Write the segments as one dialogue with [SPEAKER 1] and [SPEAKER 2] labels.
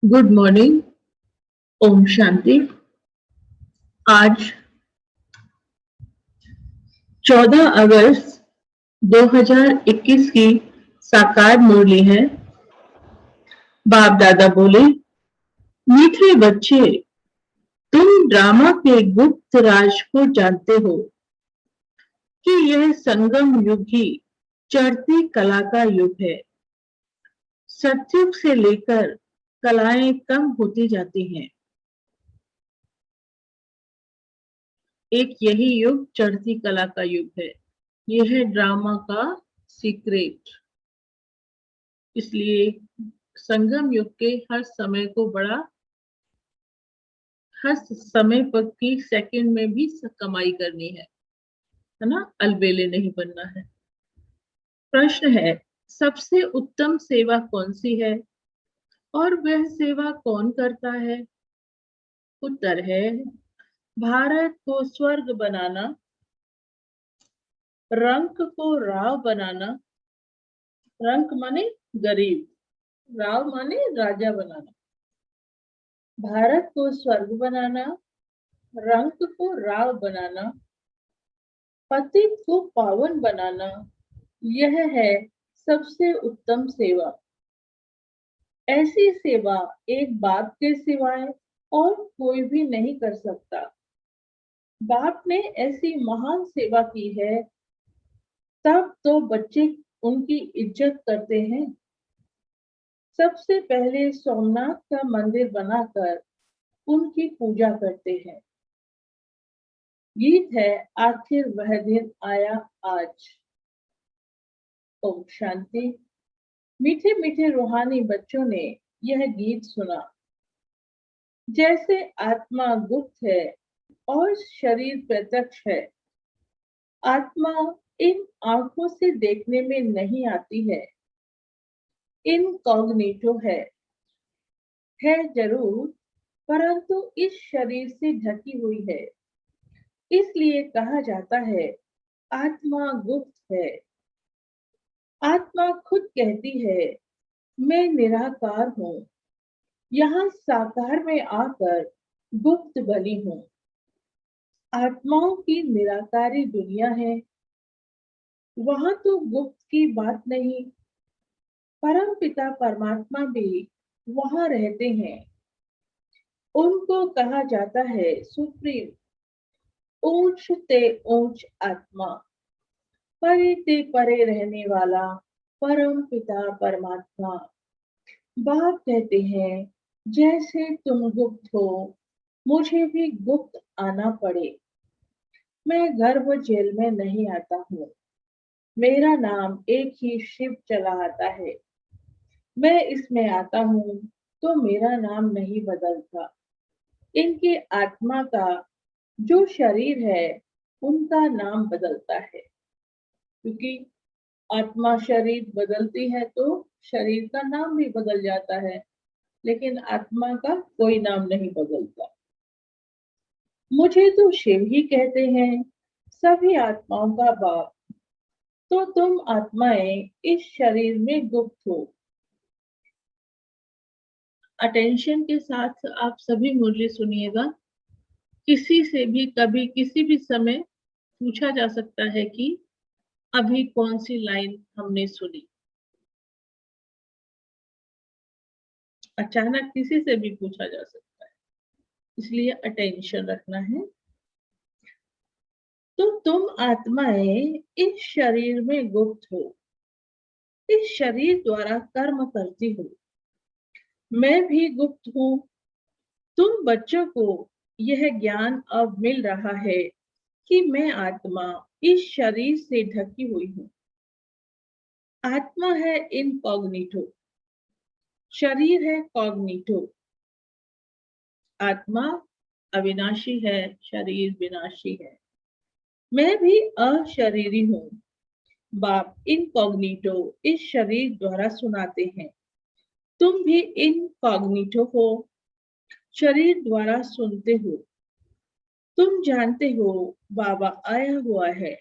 [SPEAKER 1] Good morning. Om Shanti. आज 14 अगस्त 2021 की साकार मुरली है। बाप दादा बोले, मीठे बच्चे, तुम ड्रामा के गुप्त राज को जानते हो कि यह संगम युग ही चढ़ती कला का युग है। सतयुग से लेकर कलाएं कम होती जाती हैं। एक यही युग चढ़ती कला का युग है। यह है ड्रामा का सीक्रेट। इसलिए संगम युग के हर समय को हर समय पर की सेकंड में भी कमाई करनी है ना, अलबेले नहीं बनना है। प्रश्न है, सबसे उत्तम सेवा कौन सी है और वह सेवा कौन करता है? उत्तर है, भारत को स्वर्ग बनाना, रंक को राव बनाना। रंक माने गरीब, राव माने राजा बनाना। भारत को स्वर्ग बनाना, रंक को राव बनाना, पतित को पावन बनाना, यह है सबसे उत्तम सेवा। ऐसी सेवा एक बाप के सिवाय और कोई भी नहीं कर सकता। बाप ने ऐसी महान सेवा की है, तब तो बच्चे उनकी इज्जत करते हैं। सबसे पहले सोमनाथ का मंदिर बनाकर उनकी पूजा करते हैं। गीत है, आखिर वह दिन आया आज। ओम शांति। मीठे मीठे रूहानी बच्चों ने यह गीत सुना। जैसे आत्मा गुप्त है और शरीर प्रत्यक्ष है। आत्मा इन आंखों से देखने में नहीं आती है, इनकॉग्निटो है जरूर, परंतु इस शरीर से ढकी हुई है। इसलिए कहा जाता है आत्मा गुप्त है। आत्मा खुद कहती है, मैं निराकार हूँ, यहाँ साकार में आकर गुप्त बनी हूँ। आत्माओं की निराकारी दुनिया है, वहां तो गुप्त की बात नहीं। परम पिता परमात्मा भी वहां रहते हैं। उनको कहा जाता है सुप्रीम, ऊंच ते ऊंच आत्मा, परे ते परे रहने वाला परम पिता परमात्मा। बाप कहते हैं, जैसे तुम गुप्त हो, मुझे भी गुप्त आना पड़े। मैं गर्भ जेल में नहीं आता हूँ, मेरा नाम एक ही शिव चला आता है। मैं इसमें आता हूँ तो मेरा नाम नहीं बदलता। इनकी आत्मा का जो शरीर है, उनका नाम बदलता है, क्योंकि आत्मा शरीर बदलती है तो शरीर का नाम भी बदल जाता है, लेकिन आत्मा का कोई नाम नहीं बदलता। मुझे तो शिव ही कहते हैं, सभी आत्माओं का बाप। तो तुम आत्माएं इस शरीर में गुप्त हो। अटेंशन के साथ आप सभी मुझे सुनिएगा। किसी से भी कभी किसी भी समय पूछा जा सकता है कि अभी कौन सी लाइन हमने सुनी। अचानक किसी से भी पूछा जा सकता है, इसलिए अटेंशन रखना है। तो तुम आत्माएं इस शरीर में गुप्त हो, इस शरीर द्वारा कर्म करती हो। मैं भी गुप्त हूँ। तुम बच्चों को यह ज्ञान अब मिल रहा है कि मैं आत्मा इस शरीर से ढकी हुई हूँ। आत्मा है इनकॉग्निटो, शरीर है कॉग्निटो। आत्मा अविनाशी है, शरीर विनाशी है। मैं भी अशरीरी हूँ। बाप इनकॉग्निटो इस शरीर द्वारा सुनाते हैं। तुम भी इनकॉग्निटो हो, शरीर द्वारा सुनते हो। तुम जानते हो बाबा आया हुआ है।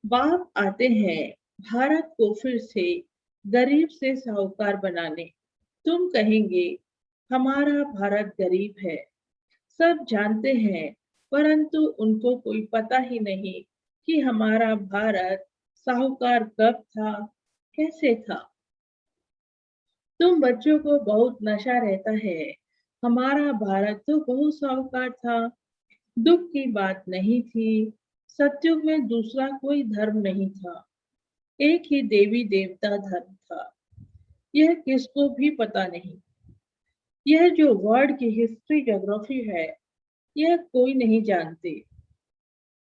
[SPEAKER 1] बाप आते हैं भारत को फिर से गरीब से साहूकार बनाने। तुम कहेंगे हमारा भारत गरीब है, सब जानते हैं, परंतु उनको कोई पता ही नहीं कि हमारा भारत साहूकार कब था, कैसे था। तुम बच्चों को बहुत नशा रहता है। हमारा भारत तो बहुत साहूकार था। दुख की बात नहीं थी। सतयुग में दूसरा कोई धर्म नहीं था। एक ही देवी देवता धर्म था। यह किसको भी पता नहीं। यह जो वर्ल्ड की हिस्ट्री ज्योग्राफी है, यह कोई नहीं जानते।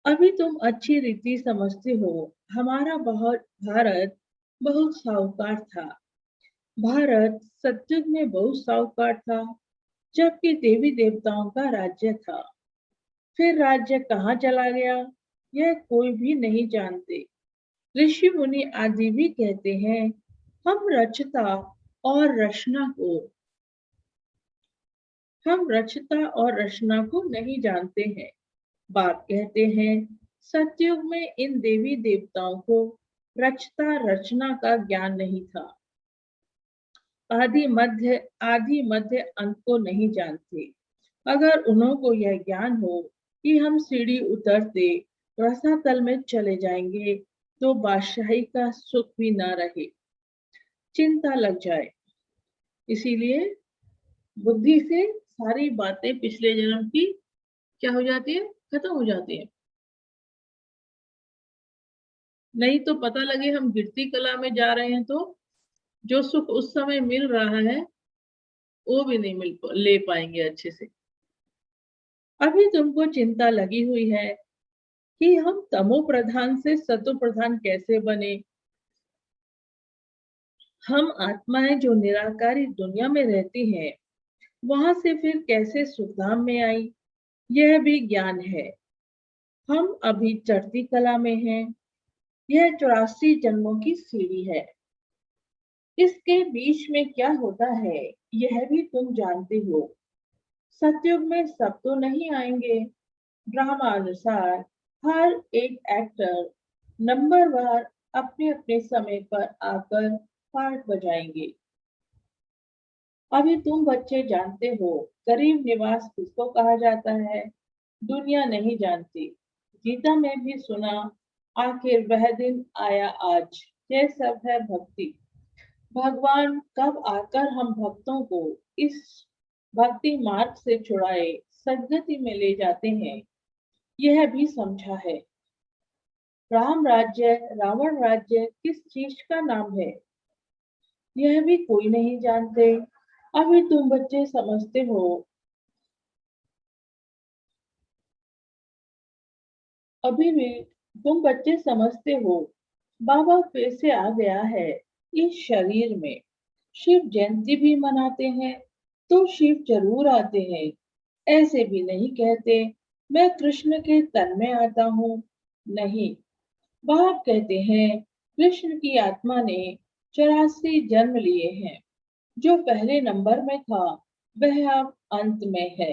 [SPEAKER 1] अभी तुम अच्छी रीति समझते हो। हमारा बहुत भारत बहुत साहूकार था। भारत सतयुग में बहुत साहूकार था, जबकि देवी देवताओं का राज्य था। फिर राज्य कहाँ चला गया, यह कोई भी नहीं जानते। ऋषि मुनि आदि भी कहते हैं, और रचना को हम रचता और रचना को नहीं जानते हैं। बाप कहते हैं, सतयुग में इन देवी देवताओं को रचता रचना का ज्ञान नहीं था। आदि मध्य अंत को नहीं जानते। अगर उन्हों यह ज्ञान हो कि हम सीढ़ी उतरते रसातल में चले जाएंगे, तो बादशाही का सुख भी ना रहे, चिंता लग जाए। इसीलिए बुद्धि से सारी बातें पिछले जन्म की क्या हो जाती है, खत्म हो जाती है। नहीं तो पता लगे हम गिरती कला में जा रहे हैं, तो जो सुख उस समय मिल रहा है वो भी नहीं ले पाएंगे अच्छे से। अभी तुमको चिंता लगी हुई है कि हम तमो प्रधान से सतो प्रधान कैसे बने। हम आत्माएं जो निराकारी दुनिया में रहती हैं, वहां से फिर कैसे सुखधाम में आई, यह भी ज्ञान है। हम अभी चढ़ती कला में हैं। यह 84 जन्मों की सीढ़ी है। इसके बीच में क्या होता है, यह भी तुम जानते हो। सतयुग में सब तो नहीं आएंगे। ड्रामा अनुसार हर एक एक्टर नंबरवार अपने अपने समय पर आकर पार्ट बजाएंगे। अभी तुम बच्चे जानते हो, गरीब निवास किसको कहा जाता है। दुनिया नहीं जानती। गीता में भी सुना, आखिर वह दिन आया आज। यह सब है भक्ति। भगवान कब आकर हम भक्तों को इस भक्ति मार्ग से छुड़ाए सदगति में ले जाते हैं, यह भी समझा है। राम राज्य रावण राज्य किस चीज का नाम है, यह भी कोई नहीं जानते। अभी तुम बच्चे समझते हो। अभी भी तुम बच्चे समझते हो। बाबा फिर से आ गया है इस शरीर में। शिव जयंती भी मनाते हैं, तो शिव जरूर आते हैं। ऐसे भी नहीं कहते मैं कृष्ण के तन में आता हूँ। नहीं, बाप कहते हैं कृष्ण की आत्मा ने 84 जन्म लिए हैं। जो पहले नंबर में था, वह अब अंत में है।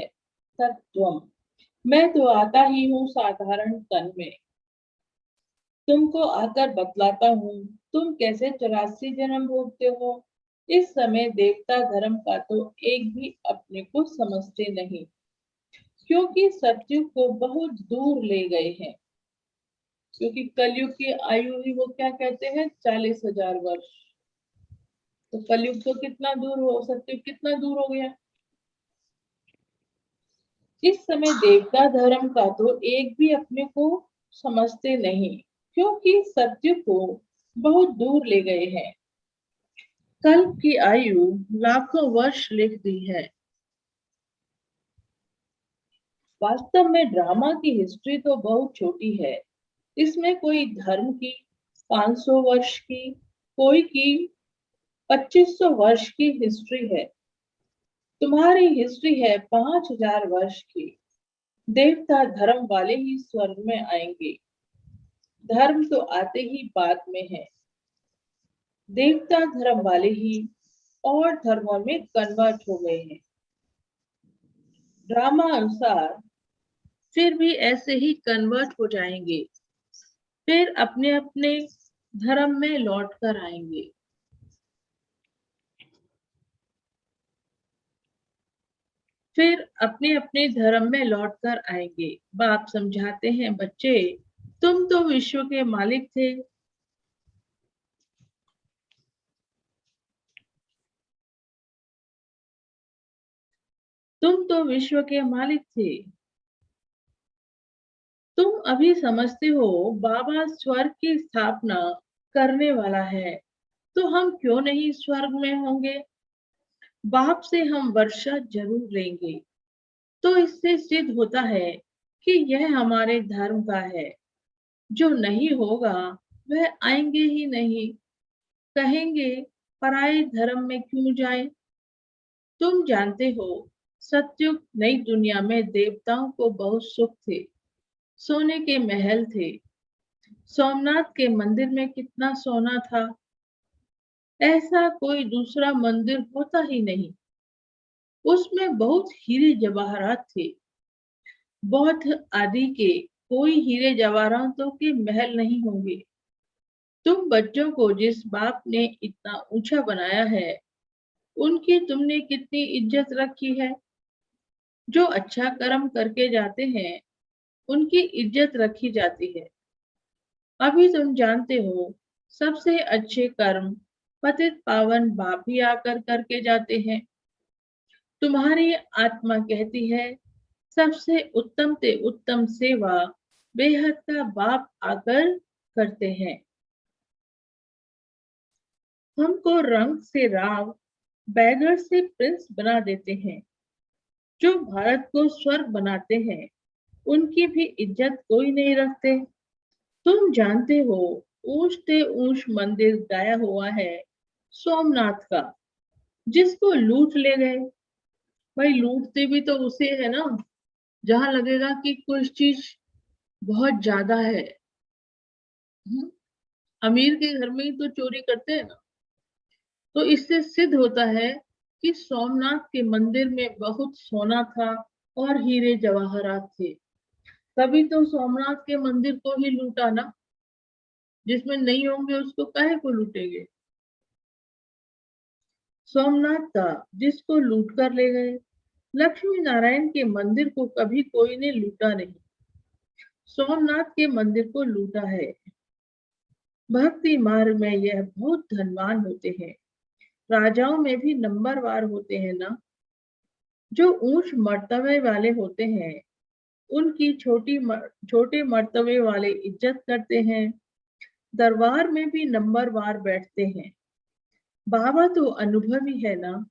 [SPEAKER 1] तत्वम। मैं तो आता ही हूँ साधारण तन में। तुमको आकर बतलाता हूँ, तुम कैसे 84 जन्म भोगते हो। इस समय देवता धर्म का तो एक भी अपने को समझते नहीं, क्योंकि सतयुग को बहुत दूर ले गए हैं। क्योंकि कलयुग की आयु ही वो क्या कहते हैं, 40,000 वर्ष। तो कलयुग तो कितना दूर हो, सतयुग कितना दूर हो गया। इस समय देवता धर्म का तो एक भी अपने को समझते नहीं, क्योंकि सत्य को बहुत दूर ले गए हैं। कल्प की आयु लाखों वर्ष लिख दी है। वास्तव में ड्रामा की हिस्ट्री तो बहुत छोटी है। इसमें कोई धर्म की 500 वर्ष की, कोई की 2500 वर्ष की हिस्ट्री है। तुम्हारी हिस्ट्री है 5000 वर्ष की। देवता धर्म वाले ही स्वर्ग में आएंगे। धर्म तो आते ही बाद में है। देवता धर्म वाले ही और धर्मों में कन्वर्ट हो गए हैं। ड्रामा अनुसार फिर भी ऐसे ही कन्वर्ट हो जाएंगे, फिर अपने अपने धर्म में लौट कर आएंगे। फिर अपने अपने धर्म में लौट कर आएंगे। बाप समझाते हैं, बच्चे तुम तो विश्व के मालिक थे। तुम तो विश्व के मालिक थे। तुम अभी समझते हो बाबा स्वर्ग की स्थापना करने वाला है, तो हम क्यों नहीं स्वर्ग में होंगे। बाप से हम वर्षा जरूर लेंगे। तो इससे सिद्ध होता है कि यह हमारे धर्म का है। जो नहीं होगा वह आएंगे ही नहीं। कहेंगे पराये धर्म में क्यों जाए। तुम जानते हो सतयुग नई दुनिया में देवताओं को बहुत सुख थे। सोने के महल थे। सोमनाथ के मंदिर में कितना सोना था। ऐसा कोई दूसरा मंदिर होता ही नहीं। उसमें बहुत हीरे जवाहरात थे। बौद्ध आदि के कोई हीरे जवाहरातों के महल नहीं होंगे। तुम बच्चों को जिस बाप ने इतना ऊंचा बनाया है, उनकी तुमने कितनी इज्जत रखी है। जो अच्छा कर्म करके जाते हैं, उनकी इज्जत रखी जाती है। अभी तुम जानते हो सबसे अच्छे कर्म पतित पावन बाप ही आकर करके जाते हैं। तुम्हारी आत्मा कहती है सबसे उत्तम से उत्तम सेवा बेहद का बाप आकर करते हैं। हमको रंग से राव, बैगर से प्रिंस बना देते हैं। जो भारत को स्वर्ग बनाते हैं, उनकी भी इज्जत कोई नहीं रखते। तुम जानते हो ऊंच से ऊंच मंदिर गाया हुआ है सोमनाथ का, जिसको लूट ले गए। भाई लूटते भी तो उसे है ना, जहां लगेगा कि कुछ चीज बहुत ज्यादा है। हम्म, अमीर के घर में ही तो चोरी करते हैं ना। तो इससे सिद्ध होता है कि सोमनाथ के मंदिर में बहुत सोना था और हीरे जवाहरात थे। तभी तो सोमनाथ के मंदिर को ही लूटा ना। जिसमें नहीं होंगे उसको काहे को लूटेंगे। सोमनाथ था जिसको लूट कर ले गए। लक्ष्मी नारायण के मंदिर को कभी कोई ने लूटा नहीं। सोमनाथ के मंदिर को लूटा है। भक्ति मार्ग में यह बहुत धनवान होते हैं। राजाओं में भी नंबरवार होते हैं ना। जो ऊंच मर्तबे वाले होते हैं, उनकी छोटे मर्तबे वाले इज्जत करते हैं। दरबार में भी नंबरवार बैठते हैं। बाबा तो अनुभवी है ना।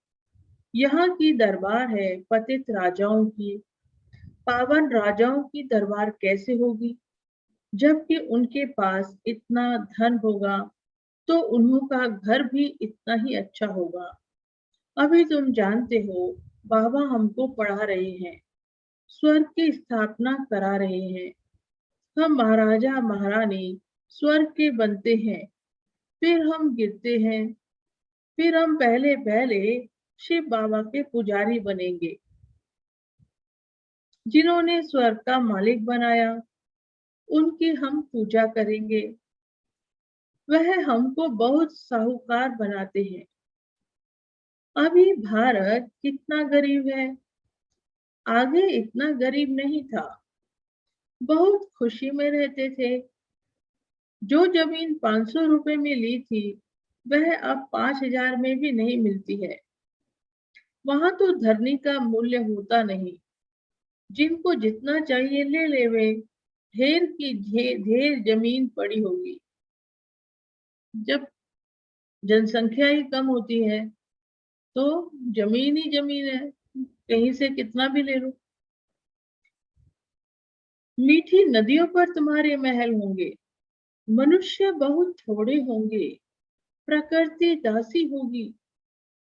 [SPEAKER 1] यहाँ की दरबार है पतित राजाओं की। पावन राजाओं की दरबार कैसे होगी, जबकि उनके पास इतना धन होगा तो उन्हों का घर भी इतना ही अच्छा होगा। अभी तुम जानते हो बाबा हमको पढ़ा रहे हैं, स्वर्ग की स्थापना करा रहे हैं। हम महाराजा महारानी स्वर्ग के बनते हैं, फिर हम गिरते हैं। फिर हम पहले पहले शिव बाबा के पुजारी बनेंगे, जिन्होंने स्वर्ग का मालिक बनाया। उनकी हम पूजा करेंगे। वह हमको बहुत साहूकार बनाते हैं। अभी भारत कितना गरीब है, आगे इतना गरीब नहीं था। बहुत खुशी में रहते थे। जो जमीन 500 रुपए में ली थी, वह अब 5,000 में भी नहीं मिलती है। वहां तो धरनी का मूल्य होता नहीं। जिनको जितना चाहिए ले लेवे। ढेर की ढेर जमीन पड़ी होगी। जब जनसंख्या ही कम होती है, तो जमीन ही जमीन है, कहीं से कितना भी ले लो। मीठी नदियों पर तुम्हारे महल होंगे। मनुष्य बहुत थोड़े होंगे। प्रकृति दासी होगी।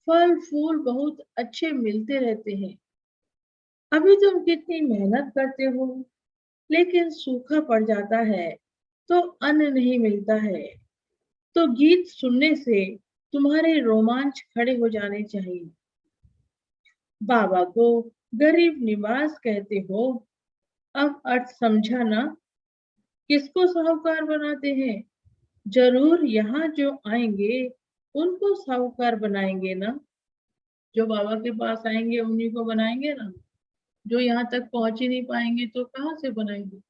[SPEAKER 1] फल फूल बहुत अच्छे मिलते रहते हैं। अभी तुम कितनी मेहनत करते हो, लेकिन सूखा पड़ जाता है तो अन्न नहीं मिलता है। तो गीत सुनने से तुम्हारे रोमांच खड़े हो जाने चाहिए। बाबा को गरीब निवास कहते हो। अब अर्थ समझा ना। किसको साहूकार बनाते हैं। जरूर यहाँ जो आएंगे उनको साहूकार बनाएंगे ना। जो बाबा के पास आएंगे उन्हीं को बनाएंगे ना। जो यहाँ तक पहुंच ही नहीं पाएंगे तो कहाँ से बनाएंगे।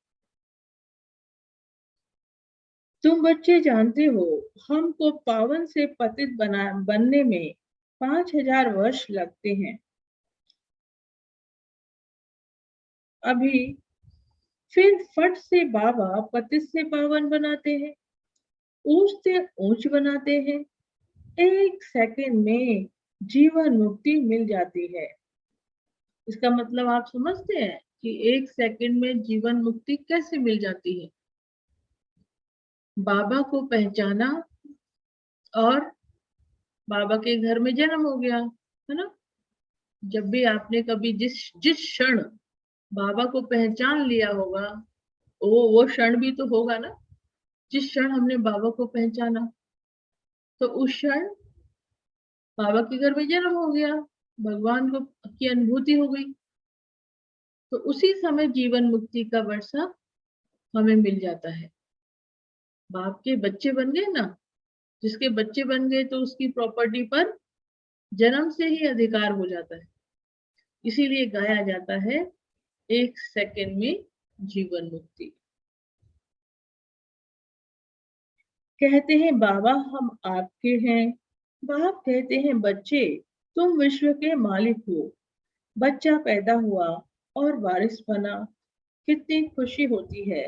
[SPEAKER 1] तुम बच्चे जानते हो, हमको पावन से पतित बनने में 5000 वर्ष लगते हैं। अभी फिर फट से बाबा पतित से पावन बनाते हैं, ऊंच से ऊंच बनाते हैं। 1 सेकंड में जीवन मुक्ति मिल जाती है। इसका मतलब आप समझते हैं कि 1 सेकंड में जीवन मुक्ति कैसे मिल जाती है। बाबा को पहचाना और बाबा के घर में जन्म हो गया, है ना। जब भी आपने कभी जिस जिस क्षण बाबा को पहचान लिया होगा, वो क्षण भी तो होगा ना, जिस क्षण हमने बाबा को पहचाना, तो उस क्षण बाबा के घर में जन्म हो गया, भगवान को की अनुभूति हो गई। तो उसी समय जीवन मुक्ति का वर्षा हमें मिल जाता है। बाप के बच्चे बन गए ना, जिसके बच्चे बन गए तो उसकी प्रॉपर्टी पर जन्म से ही अधिकार हो जाता है। इसीलिए गाया जाता है 1 सेकंड में जीवन मुक्ति। कहते हैं बाबा हम आपके हैं। बाप कहते हैं बच्चे तुम विश्व के मालिक हो। बच्चा पैदा हुआ और वारिस बना, कितनी खुशी होती है।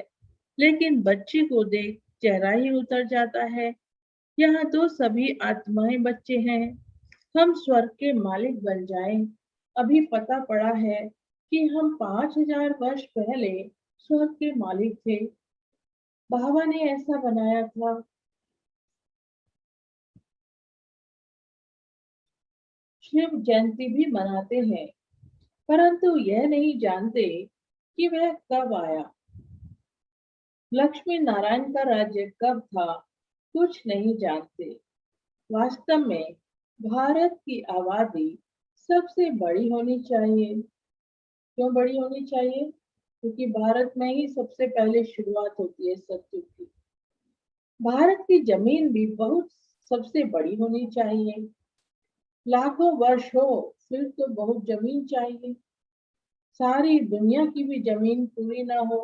[SPEAKER 1] लेकिन बच्चे को देख चेहरा ही उतर जाता है। यहाँ तो सभी आत्माएं बच्चे हैं। हम स्वर्ग के मालिक बन जाएं। अभी पता पड़ा है कि हम 5000 वर्ष पहले स्वर्ग के मालिक थे। बाबा ने ऐसा बनाया था। शिव जयंती भी मनाते हैं, परंतु यह नहीं जानते कि वह कब आया। लक्ष्मी नारायण का राज्य कब था, कुछ नहीं जानते। वास्तव में भारत की आबादी सबसे बड़ी होनी चाहिए। क्यों बड़ी होनी चाहिए? क्योंकि भारत में ही सबसे पहले शुरुआत होती है सतयुग की। भारत की जमीन भी बहुत सबसे बड़ी होनी चाहिए। लाखों वर्ष हो फिर तो बहुत जमीन चाहिए। सारी दुनिया की भी जमीन पूरी ना हो।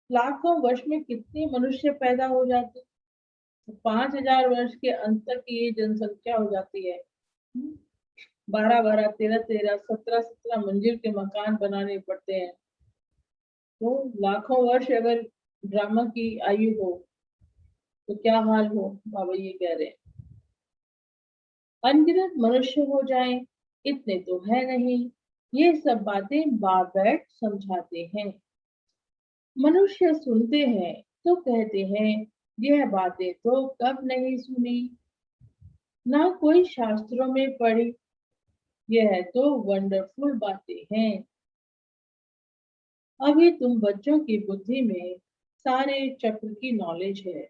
[SPEAKER 1] लाखों वर्ष में कितने मनुष्य पैदा हो जाते, तो 5000 वर्ष के अंत तक ये जनसंख्या हो जाती है। 12-12, 13-13, 17-17 मंजिल के मकान बनाने पड़ते हैं। तो लाखों वर्ष अगर ड्रामा की आयु हो तो क्या हाल हो, बाबा ये कह रहे हैं। अनगिनत मनुष्य हो जाएं, इतने तो है नहीं। ये सब बातें बाप बैठ समझाते हैं। मनुष्य सुनते हैं तो कहते हैं यह बातें तो कब नहीं सुनी, ना कोई शास्त्रों में पढ़ी। यह तो वंडरफुल बातें हैं। अभी तुम बच्चों की बुद्धि में सारे चक्र की नॉलेज है।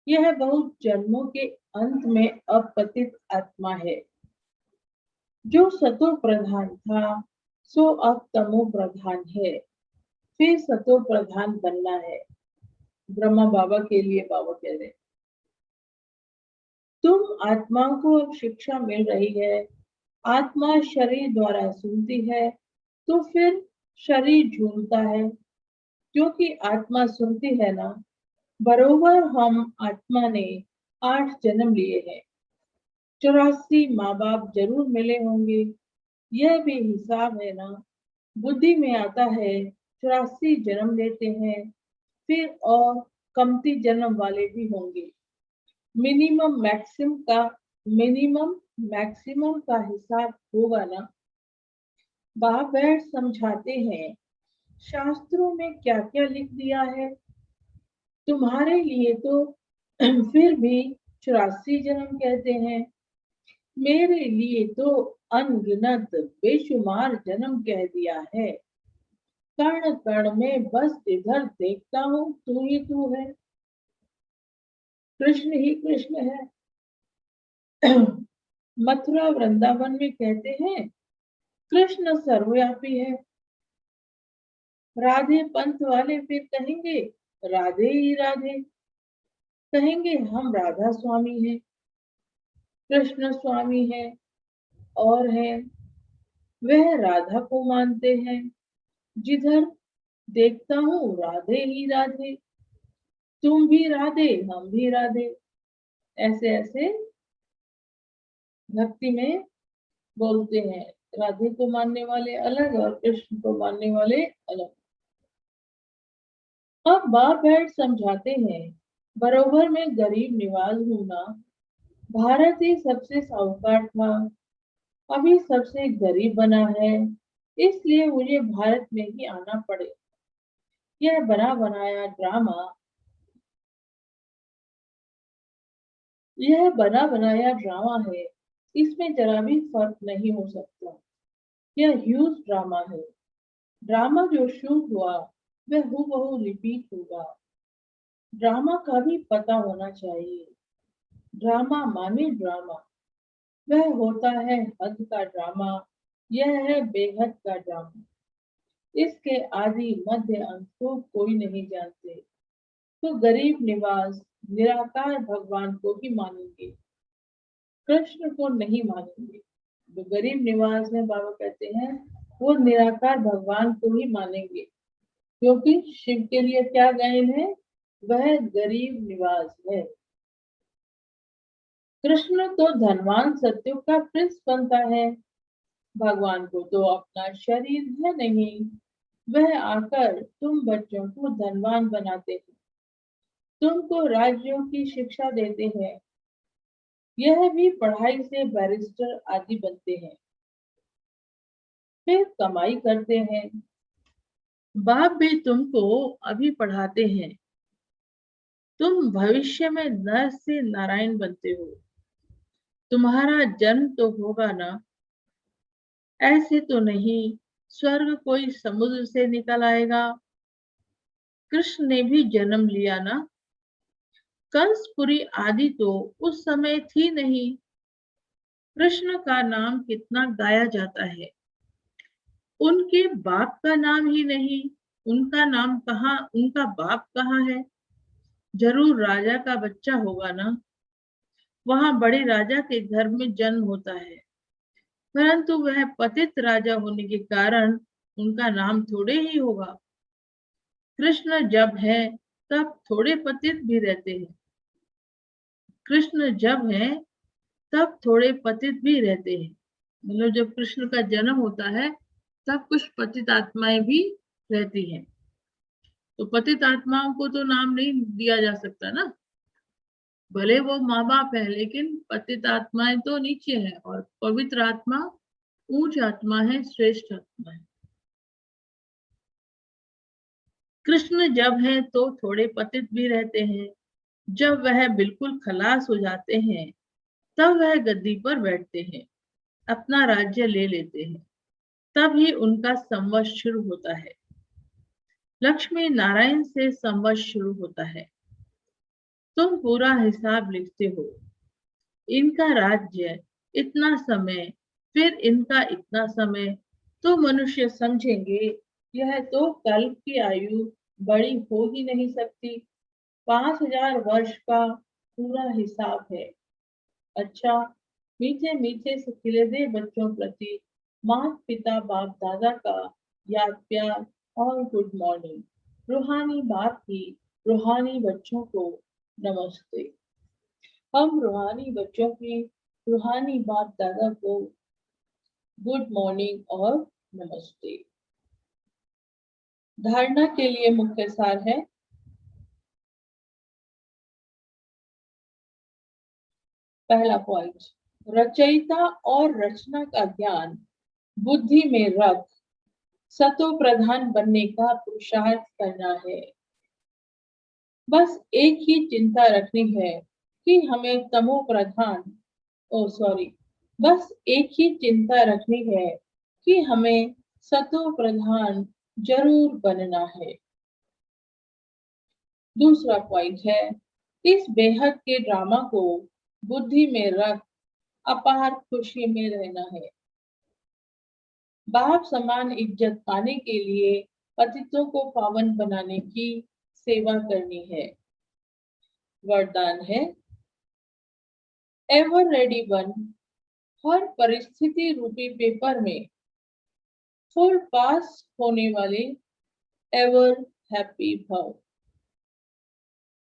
[SPEAKER 1] यह बहुत जन्मों के अंत में अपतित आत्मा है। जो सतो प्रधान था सो अब तमो प्रधान है। फिर सतो प्रधान बनना है। ब्रह्मा बाबा के लिए बाबा कह रहे, तुम आत्माओं को अब शिक्षा मिल रही है। आत्मा शरीर द्वारा सुनती है तो फिर शरीर झूलता है, क्योंकि आत्मा सुनती है ना। बरोबर हम आत्मा ने 8 जन्म लिए हैं। 84 माँ बाप जरूर मिले होंगे। यह भी हिसाब है ना। बुद्धि में आता है 84 जन्म लेते हैं, फिर और कमती जन्म वाले भी होंगे। मिनिमम मैक्सिमम का मिनिमम मैक्सिमम का हिसाब होगा ना। बाप बैठ समझाते हैं शास्त्रों में क्या क्या लिख दिया है। तुम्हारे लिए तो फिर भी 84 जन्म कहते हैं। मेरे लिए तो अनगिनत बेशुमार जन्म कह दिया है। कण कण में बस इधर देखता हूँ तू ही तू है। कृष्ण ही कृष्ण है। मथुरा वृंदावन में कहते हैं कृष्ण सर्वव्यापी है। राधे पंथ वाले फिर कहेंगे राधे ही राधे। कहेंगे हम राधा स्वामी हैं, कृष्ण स्वामी हैं। और हैं। वह राधा को मानते हैं। जिधर देखता हूँ राधे ही राधे, तुम भी राधे हम भी राधे। ऐसे ऐसे भक्ति में बोलते हैं। राधे को मानने वाले अलग और कृष्ण को मानने वाले अलग। अब बाप बैठ समझाते हैं, बरोबर में गरीब निवाज हूं ना। भारत ही सबसे साहूकार था, अभी सबसे गरीब बना है, इसलिए मुझे भारत में ही आना पड़े। यह बना बनाया ड्रामा, यह बना बनाया ड्रामा है, इसमें जरा भी फर्क नहीं हो सकता। यह ह्यूज ड्रामा है। ड्रामा जो शूट हुआ वह हूबहू रिपीट होगा। ड्रामा का भी पता होना चाहिए। ड्रामा माने ड्रामा, वह होता है हद का ड्रामा, यह है बेहद का ड्रामा। इसके आदि मध्य अंत को कोई नहीं जानते, तो गरीब निवास निराकार भगवान को ही मानेंगे, कृष्ण को नहीं मानेंगे। जो गरीब निवास है बाबा कहते हैं वो निराकार भगवान को ही मानेंगे, क्योंकि शिव के लिए क्या गायन है, वह गरीब निवास है। कृष्ण तो धनवान सत्युग का प्रिंस बनता है, भगवान को तो अपना शरीर है नहीं। वह आकर तुम बच्चों को धनवान बनाते हैं, तुमको राज्यों की शिक्षा देते हैं। यह भी पढ़ाई से बैरिस्टर आदि बनते हैं, फिर कमाई करते हैं। बाप भी तुमको अभी पढ़ाते हैं, तुम भविष्य में नर से नारायण बनते हो। तुम्हारा जन्म तो होगा ना, ऐसे तो नहीं स्वर्ग कोई समुद्र से निकल आएगा। कृष्ण ने भी जन्म लिया ना, कंसपुरी आदि तो उस समय थी नहीं। कृष्ण का नाम कितना गाया जाता है, उनके बाप का नाम ही नहीं। उनका नाम कहाँ, उनका बाप कहाँ है। जरूर राजा का बच्चा होगा ना, वहां बड़े राजा के घर में जन्म होता है, परंतु वह पतित राजा होने के कारण उनका नाम थोड़े ही होगा। कृष्ण जब है तब थोड़े पतित भी रहते हैं। कृष्ण जब है तब थोड़े पतित भी रहते हैं। मतलब जब कृष्ण का जन्म होता है तब कुछ पतित आत्माएं भी रहती हैं। तो पतित आत्माओं को तो नाम नहीं दिया जा सकता ना, भले वो माँ बाप है, लेकिन पतित आत्माएं तो नीचे है और पवित्र आत्मा ऊंच आत्मा है, श्रेष्ठ आत्मा है। कृष्ण जब है तो थोड़े पतित भी रहते हैं। जब वह बिल्कुल खलास हो जाते हैं तब वह गद्दी पर बैठते हैं, अपना राज्य ले लेते हैं। तब ही उनका संवत्स शुरू होता है। लक्ष्मी नारायण से संवत्स शुरू होता है। तुम पूरा हिसाब लिखते हो, इनका राज्य इतना समय, फिर इनका इतना समय, तो मनुष्य समझेंगे यह तो कल्प की आयु बड़ी हो ही नहीं सकती। 5000 वर्ष का पूरा हिसाब है। अच्छा, मीठे मीठे से खिले बच्चों प्रति माता पिता बाप दादा का याद प्यार और गुड मॉर्निंग। रूहानी बाप की रूहानी बच्चों को नमस्ते। हम रूहानी बच्चों की रूहानी बाप दादा को गुड मॉर्निंग और नमस्ते। धारणा के लिए मुख्य सार है, पहला पॉइंट, रचयिता और रचना का ज्ञान बुद्धि में रख सतो प्रधान बनने का पुरुषार्थ करना है। बस एक ही चिंता रखनी है कि हमें तमो प्रधान, ओ सॉरी, बस एक ही चिंता रखनी है कि हमें सतो प्रधान जरूर बनना है। दूसरा पॉइंट है, इस बेहद के ड्रामा को बुद्धि में रख अपार खुशी में रहना है। बाप समान इज्जत पाने के लिए पतितों को पावन बनाने की सेवा करनी है। वरदान है, एवर रेडी वन, हर परिस्थिति रूपी पेपर में फुल पास होने वाले एवर हैप्पी भव।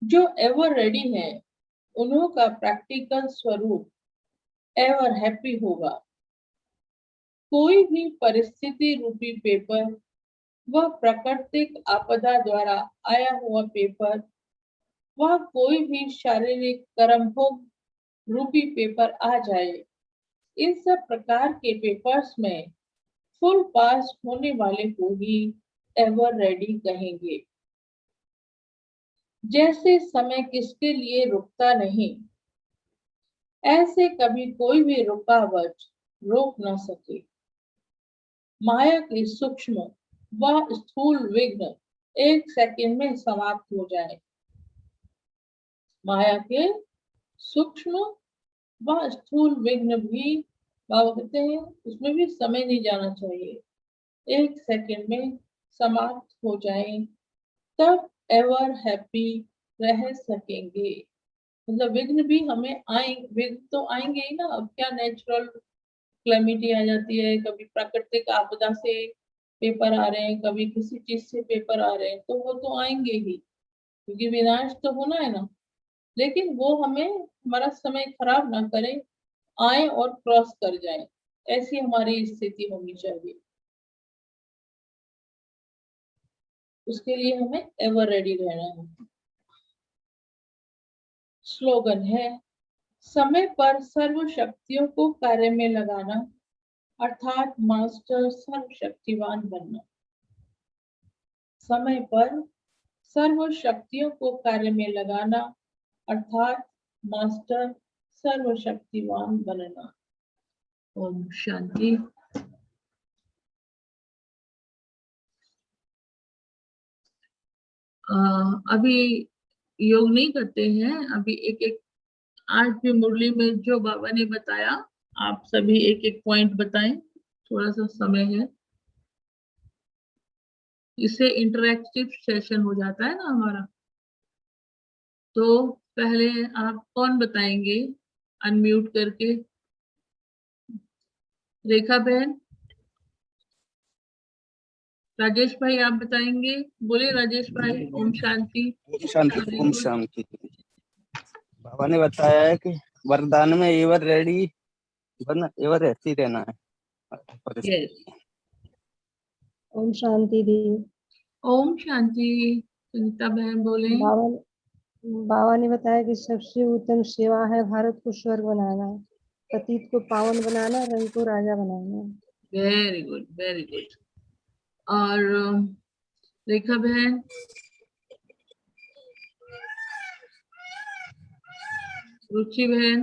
[SPEAKER 1] जो एवर रेडी है उन्हों का प्रैक्टिकल स्वरूप एवर हैप्पी होगा। कोई भी परिस्थिति रूपी पेपर वह प्राकृतिक आपदा द्वारा आया हुआ पेपर, वह कोई भी शारीरिक कर्म भोग रूपी पेपर आ जाए, इन सब प्रकार के पेपर्स में फुल पास होने वाले को ही एवर रेडी कहेंगे। जैसे समय किसके लिए रुकता नहीं, ऐसे कभी कोई भी रुकावट रोक न सके। माया के सूक्ष्म व स्थूल विघ्न एक सेकंड में समाप्त हो जाए। माया के सूक्ष्म व स्थूल विघ्न भी बाबा कहते हैं उसमें भी समय नहीं जाना चाहिए, एक सेकंड में समाप्त हो जाए, तब एवर हैप्पी रह सकेंगे। मतलब विघ्न भी हमें आएंगे, विघ्न तो आएंगे ही ना। अब क्या नेचुरल क्लेमिटी आ जाती है, कभी प्राकृतिक आपदा से पेपर आ रहे हैं, कभी किसी चीज से पेपर आ रहे हैं, तो वो तो आएंगे ही, क्योंकि विनाश तो होना है ना। लेकिन वो हमें हमारा समय खराब ना करे, आए और क्रॉस कर जाए, ऐसी हमारी स्थिति होनी चाहिए। उसके लिए हमें एवर रेडी रहना है। स्लोगन है, समय पर सर्व शक्तियों को कार्य में लगाना, अर्थात मास्टर सर्वशक्तिवान बनना। समय पर सर्व शक्तियों को कार्य में लगाना, अर्थात मास्टर सर्वशक्तिवान बनना। ओम शांति। अभी योग नहीं करते हैं, अभी एक एक आज भी मुरली में जो बाबा ने बताया, आप सभी एक एक पॉइंट बताएं, थोड़ा सा समय है, इससे इंटरेक्टिव सेशन हो जाता है ना हमारा। तो पहले आप कौन बताएंगे अनम्यूट करके? रेखा बहन, राजेश भाई आप बताएंगे? बोले राजेश भाई। ओम शांति।
[SPEAKER 2] ओम शांति। ओम शांति। बाबा ने बताया है कि वरदान में एवर रेडी वरना एवर रहती रहना है।
[SPEAKER 1] यस।
[SPEAKER 3] ओम शांति दी।
[SPEAKER 1] ओम शांति। सुनीता बहन बोले।
[SPEAKER 3] बाबा ने बताया कि सबसे उत्तम सेवा है भारत को स्वर्ग बनाना, पतित को पावन बनाना, रंग को राजा बनाना।
[SPEAKER 1] Very good, very good. और रेखा बहन? रुचि बहन?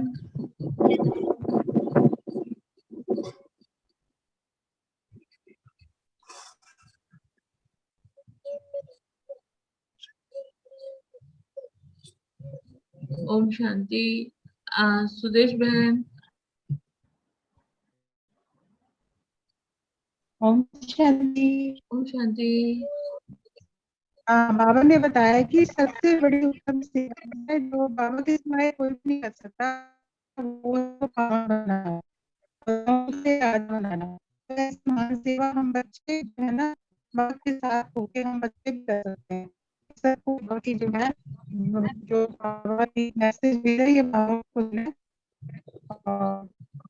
[SPEAKER 1] ओम शांति। सुदेश बहन?
[SPEAKER 4] ओम शांति।
[SPEAKER 1] ओम शांति।
[SPEAKER 4] बाबा ने बताया कि सबसे बड़ी उत्तम सेवा है जो बाबा के सिवाय कोई भी नहीं कर सकता, वो तो पावन बनाना, उसे याद बनाना। तो ऐसी महान सेवा हम बच्चे जो है ना, बाबा के साथ होके हम बच्चे भी कर सकते हैं। सबको बाबा की जो है, जो बाबा की मैसेज दे रही है बाबा को जो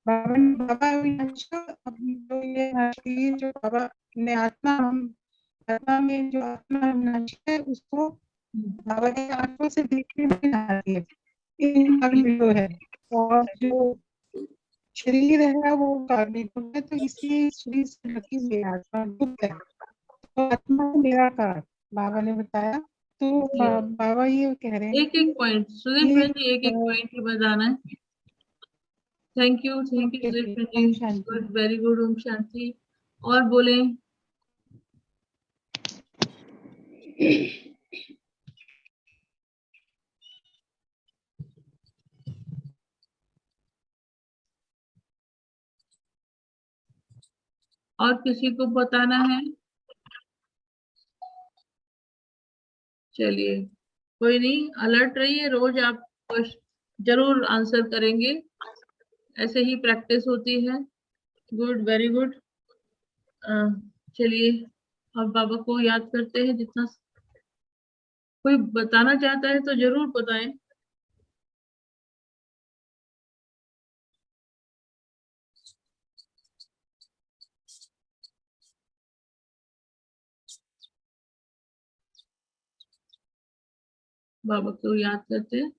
[SPEAKER 4] बाबा जो ये जो बाबा ने आत्मा में जो आत्मा विनाशी है उसको बाबा की आंखों से देखने में आती है, है। और जो शरीर है वो कार्मिक है, तो इसी शरीर से ढकी हुई आत्मा गुप्त है, तो आत्मा निराकार बाबा ने बताया। तो बाबा ये कह रहे हैं
[SPEAKER 1] एक एक पॉइंट सुदेश बहन जी, एक एक पॉइंट ही बताना है। थैंक यू सुदेश बहन जी, good, very good. Om Shanti. और बोले। और किसी को बताना है? चलिए, कोई नहीं, अलर्ट रहिए, रोज आप जरूर आंसर करेंगे। ऐसे ही प्रैक्टिस होती है। Good, very good. चलिए अब बाबा को याद करते हैं जितना। कोई बताना चाहता है तो जरूर बताएं। बाबा को याद करते हैं।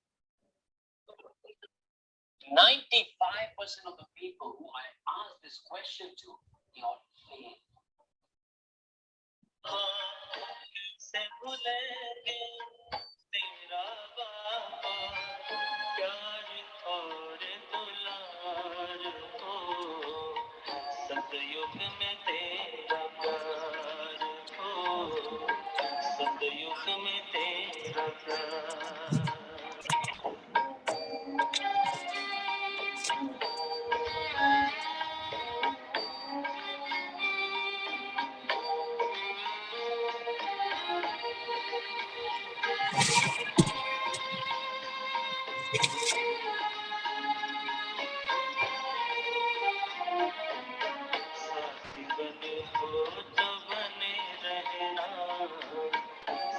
[SPEAKER 5] 95% of the people who I asked this question to, they all fail. से भूलेंगे तेरा बाबा, प्यार और दुलार हो, सतयुग में तेरा प्यार हो, सतयुग में तेरा प्यार।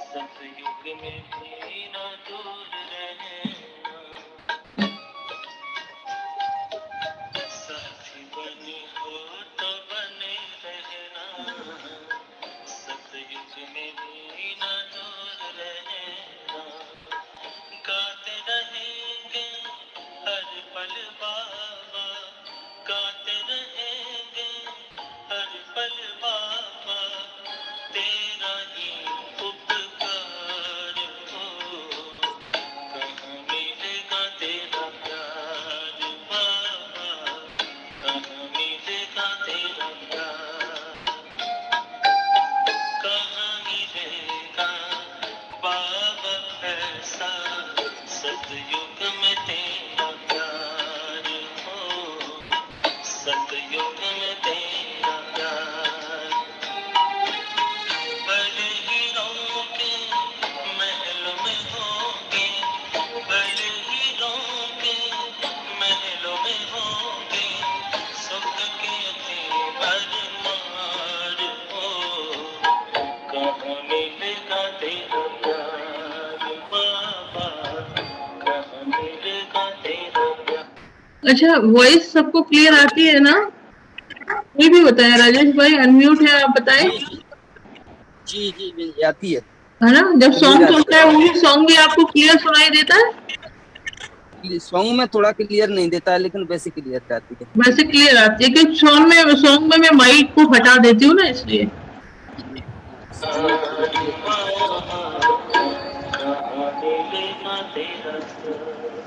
[SPEAKER 5] सतयुग में भी न दूर रहना, साथी बने हो तो बने रहना, सतयुग में भी न दूर रहना, गाते रहेंगे हर पल बाबा, गाते रहेंगे हर पल बाबा, तेरा ही उपकार हो, कहाँ मिलेगा तेरा प्यार बाबा, कहाँ मिलेगा तेरा प्यार, कहाँ मिलेगा बाबा ऐसा, सतयुग में तेरा प्यार हो, सतयुग में तेरा प्यार। भले ही रोके महलों में होंगे, भले ही रोके महलों में होंगे, सुख के अति भरमार हो, कहाँ मिलेगा तेरा प्यार बाबा, कहाँ मिलेगा तेरा प्यार।
[SPEAKER 1] अच्छा, वॉइस सबको क्लियर आती है ना? कोई भी बताए। राजेश भाई अनम्यूट है, आप बताएं।
[SPEAKER 2] जी जी जी आती है
[SPEAKER 1] ना? जब सॉन्ग चलता है वो सॉन्ग भी आपको क्लियर सुनाई देता है?
[SPEAKER 2] सॉन्ग में थोड़ा क्लियर नहीं देता है, लेकिन वैसे क्लियर जाती है।
[SPEAKER 1] वैसे क्लियर आती है, क्योंकि सॉन्ग में मैं माइक को हटा देती हूँ ना, इसलिए।
[SPEAKER 2] सॉन्ग में थोड़ा क्लियर
[SPEAKER 5] कहाँ मिलेगा तेरा प्यार।